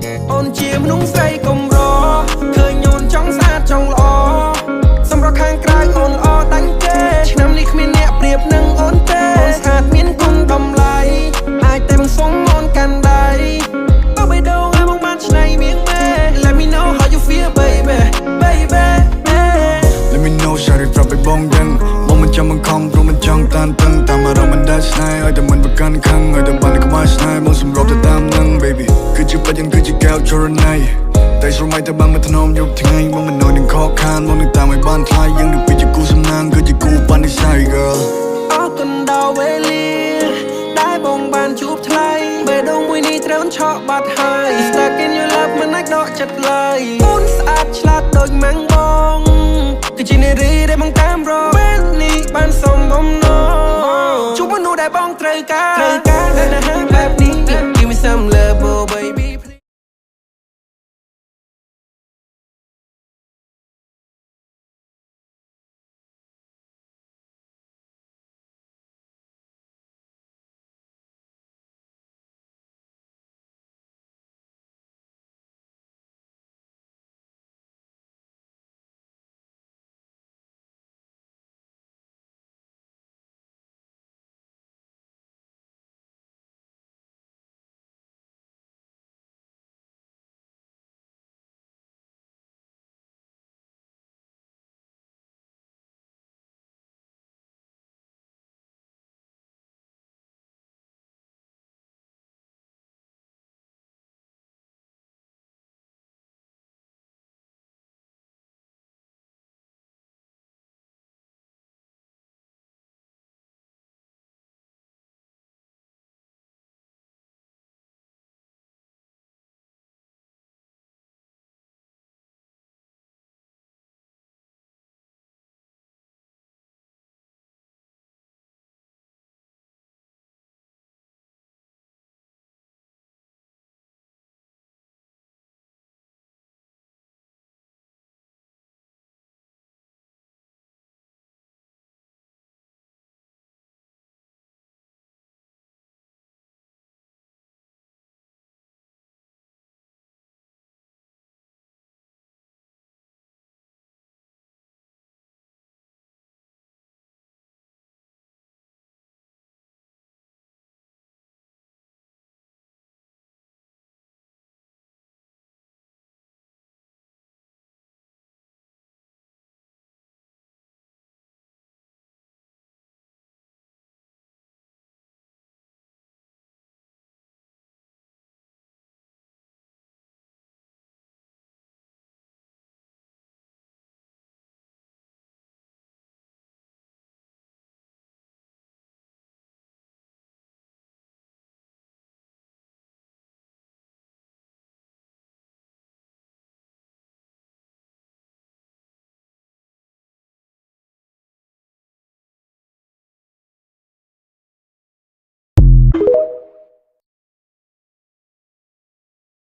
អូនជាមនុស្សស្រីកុំរឃើញអូនចង់ស្អាតចង់ល្អសម្រាប់ខាងក្រៅអូនល្អដាច់គេឆ្នាំនេះគ្មានអ្នកប្រៀបនឹងអូនទេអូនស្អាតមានគុណតម្លៃអាចតែមិនសុំអូនកាន់ដៃបើបេះដូងឲ្យមកបានឆ្នៃមៀងមេ Let me know how you feel baby baby Let me know ชาริฟรับไปบ้องยังบ่มันจำมันคองเพราะมันจังตันตึงตามมาเรามันได้สไนไอ้แต่มันประกันคังไอ้แต่บ้านก็มาสไนมองสำรบแต่ตามนั่ง baby คือจีบปัดยังคือจีแก้วจรณัยแต่สมัยแต่บางมันถนอมยกที่ไงมองมันนอนยังคอคานมองนึกตามไอ้บ้านทลายยังนึกปีจะกูสำนางคือจะกูปั้นได้ใช่ girl เอากันดาวเวลีได้บงบานจูบไทยเบดงมวยนี้เตรียมชอบบัดหาย Stuck in your love มันนักดอกจัดเลยอุ่นสะอาดฉลาดโดยมัง